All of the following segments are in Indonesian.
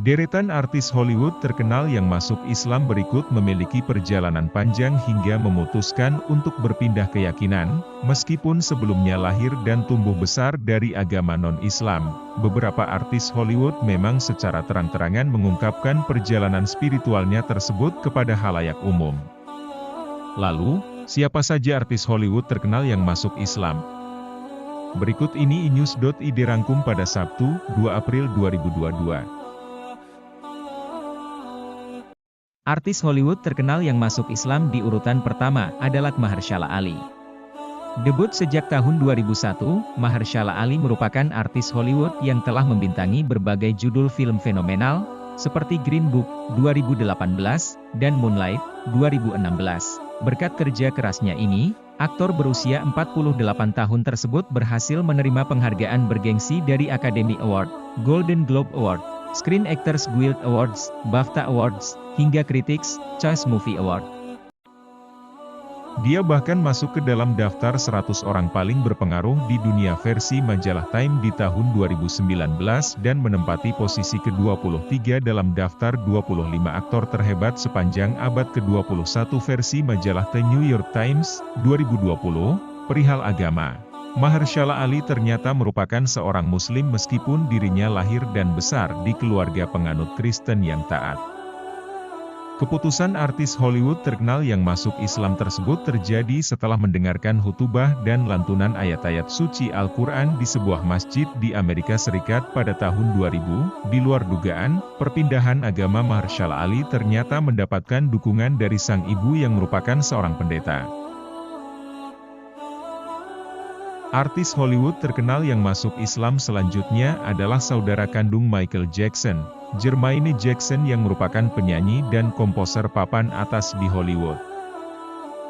Deretan artis Hollywood terkenal yang masuk Islam berikut memiliki perjalanan panjang hingga memutuskan untuk berpindah keyakinan, meskipun sebelumnya lahir dan tumbuh besar dari agama non-Islam. Beberapa artis Hollywood memang secara terang-terangan mengungkapkan perjalanan spiritualnya tersebut kepada halayak umum. Lalu, siapa saja artis Hollywood terkenal yang masuk Islam? Berikut ini inews.id rangkum pada Sabtu, 2 April 2022. Artis Hollywood terkenal yang masuk Islam di urutan pertama adalah Mahershala Ali. Debut sejak tahun 2001, Mahershala Ali merupakan artis Hollywood yang telah membintangi berbagai judul film fenomenal, seperti Green Book, 2018, dan Moonlight, 2016. Berkat kerja kerasnya ini, aktor berusia 48 tahun tersebut berhasil menerima penghargaan bergengsi dari Academy Award, Golden Globe Award, Screen Actors Guild Awards, BAFTA Awards, hingga Critics' Choice Movie Award. Dia bahkan masuk ke dalam daftar 100 orang paling berpengaruh di dunia versi majalah Time di tahun 2019 dan menempati posisi ke-23 dalam daftar 25 aktor terhebat sepanjang abad ke-21 versi majalah The New York Times, 2020, perihal agama. Mahershala Ali ternyata merupakan seorang Muslim meskipun dirinya lahir dan besar di keluarga penganut Kristen yang taat. Keputusan artis Hollywood terkenal yang masuk Islam tersebut terjadi setelah mendengarkan khutbah dan lantunan ayat-ayat suci Al-Quran di sebuah masjid di Amerika Serikat pada tahun 2000. Di luar dugaan, perpindahan agama Mahershala Ali ternyata mendapatkan dukungan dari sang ibu yang merupakan seorang pendeta. Artis Hollywood terkenal yang masuk Islam selanjutnya adalah saudara kandung Michael Jackson, Jermaine Jackson yang merupakan penyanyi dan komposer papan atas di Hollywood.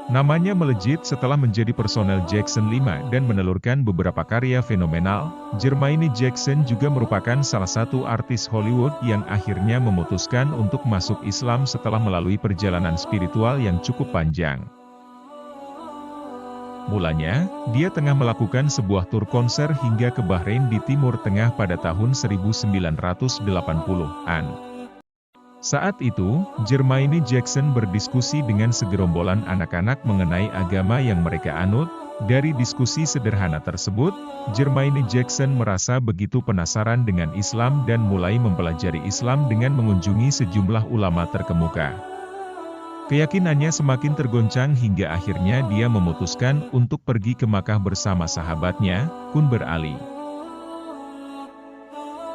Namanya melejit setelah menjadi personel Jackson 5 dan menelurkan beberapa karya fenomenal. Jermaine Jackson juga merupakan salah satu artis Hollywood yang akhirnya memutuskan untuk masuk Islam setelah melalui perjalanan spiritual yang cukup panjang. Mulanya, dia tengah melakukan sebuah tur konser hingga ke Bahrain di Timur Tengah pada tahun 1980-an. Saat itu, Jermaine Jackson berdiskusi dengan segerombolan anak-anak mengenai agama yang mereka anut. Dari diskusi sederhana tersebut, Jermaine Jackson merasa begitu penasaran dengan Islam dan mulai mempelajari Islam dengan mengunjungi sejumlah ulama terkemuka. Keyakinannya semakin tergoncang hingga akhirnya dia memutuskan untuk pergi ke Makkah bersama sahabatnya, Kunber Ali.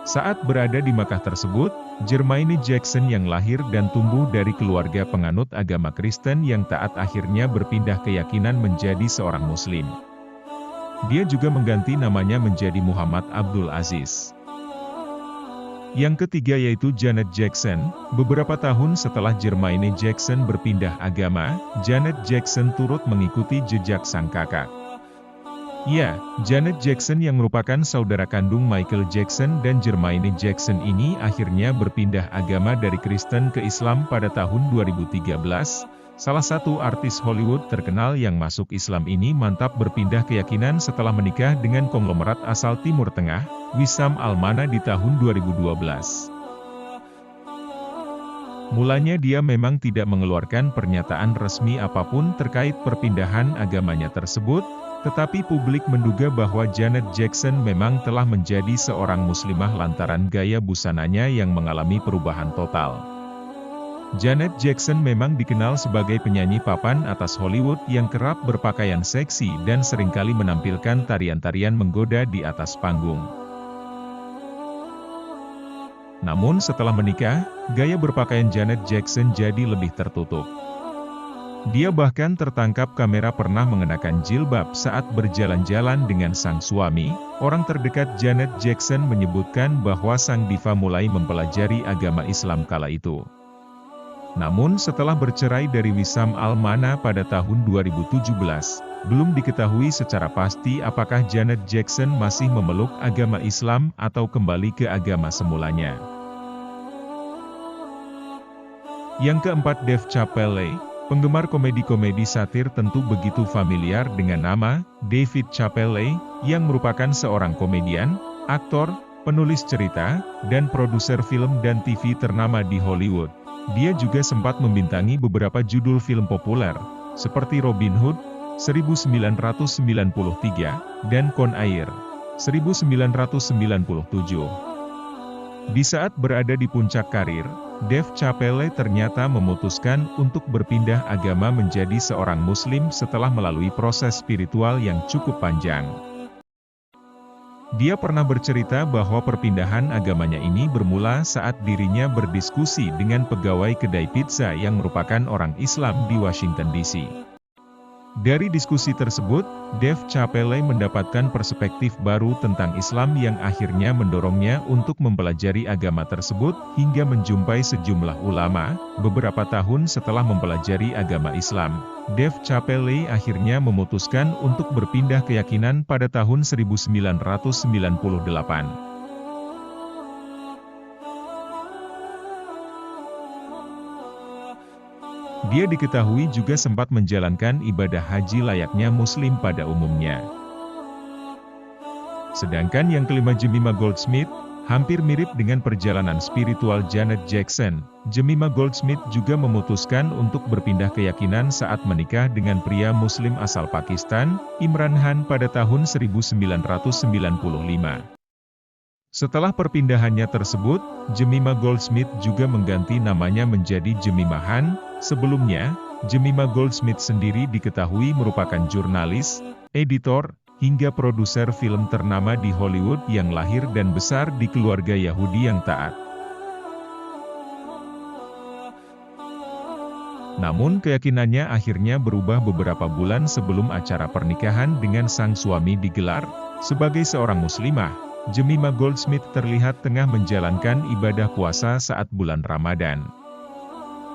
Saat berada di Makkah tersebut, Jermaine Jackson yang lahir dan tumbuh dari keluarga penganut agama Kristen yang taat akhirnya berpindah keyakinan menjadi seorang Muslim. Dia juga mengganti namanya menjadi Muhammad Abdul Aziz. Yang ketiga yaitu Janet Jackson. Beberapa tahun setelah Jermaine Jackson berpindah agama, Janet Jackson turut mengikuti jejak sang kakak. Ya, Janet Jackson yang merupakan saudara kandung Michael Jackson dan Jermaine Jackson ini akhirnya berpindah agama dari Kristen ke Islam pada tahun 2013. Salah satu artis Hollywood terkenal yang masuk Islam ini mantap berpindah keyakinan setelah menikah dengan konglomerat asal Timur Tengah, Wissam Al-Mana di tahun 2012. Mulanya dia memang tidak mengeluarkan pernyataan resmi apapun terkait perpindahan agamanya tersebut, tetapi publik menduga bahwa Janet Jackson memang telah menjadi seorang muslimah lantaran gaya busananya yang mengalami perubahan total. Janet Jackson memang dikenal sebagai penyanyi papan atas Hollywood yang kerap berpakaian seksi dan seringkali menampilkan tarian-tarian menggoda di atas panggung. Namun setelah menikah, gaya berpakaian Janet Jackson jadi lebih tertutup. Dia bahkan tertangkap kamera pernah mengenakan jilbab saat berjalan-jalan dengan sang suami. Orang terdekat Janet Jackson menyebutkan bahwa sang diva mulai mempelajari agama Islam kala itu. Namun setelah bercerai dari Wissam Al-Mana pada tahun 2017, belum diketahui secara pasti apakah Janet Jackson masih memeluk agama Islam atau kembali ke agama semulanya. Yang keempat, Dave Chappelle. Penggemar komedi-komedi satir tentu begitu familiar dengan nama David Chappelle, yang merupakan seorang komedian, aktor, penulis cerita, dan produser film dan TV ternama di Hollywood. Dia juga sempat membintangi beberapa judul film populer, seperti Robin Hood, 1993, dan Con Air, 1997. Di saat berada di puncak karir, Dave Chappelle ternyata memutuskan untuk berpindah agama menjadi seorang Muslim setelah melalui proses spiritual yang cukup panjang. Dia pernah bercerita bahwa perpindahan agamanya ini bermula saat dirinya berdiskusi dengan pegawai kedai pizza yang merupakan orang Islam di Washington DC. Dari diskusi tersebut, Dave Chappelle mendapatkan perspektif baru tentang Islam yang akhirnya mendorongnya untuk mempelajari agama tersebut hingga menjumpai sejumlah ulama. Beberapa tahun setelah mempelajari agama Islam, Dave Chappelle akhirnya memutuskan untuk berpindah keyakinan pada tahun 1998. Dia diketahui juga sempat menjalankan ibadah haji layaknya Muslim pada umumnya. Sedangkan yang kelima, Jemima Goldsmith, hampir mirip dengan perjalanan spiritual Janet Jackson. Jemima Goldsmith juga memutuskan untuk berpindah keyakinan saat menikah dengan pria Muslim asal Pakistan, Imran Khan pada tahun 1995. Setelah perpindahannya tersebut, Jemima Goldsmith juga mengganti namanya menjadi Jemima Khan. Sebelumnya, Jemima Goldsmith sendiri diketahui merupakan jurnalis, editor, hingga produser film ternama di Hollywood yang lahir dan besar di keluarga Yahudi yang taat. Namun keyakinannya akhirnya berubah beberapa bulan sebelum acara pernikahan dengan sang suami digelar. Sebagai seorang muslimah, Jemima Goldsmith terlihat tengah menjalankan ibadah puasa saat bulan Ramadan.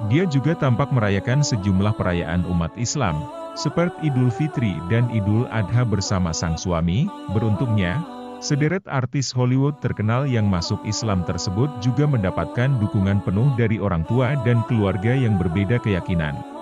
Dia juga tampak merayakan sejumlah perayaan umat Islam, seperti Idul Fitri dan Idul Adha bersama sang suami. Beruntungnya, sederet artis Hollywood terkenal yang masuk Islam tersebut juga mendapatkan dukungan penuh dari orang tua dan keluarga yang berbeda keyakinan.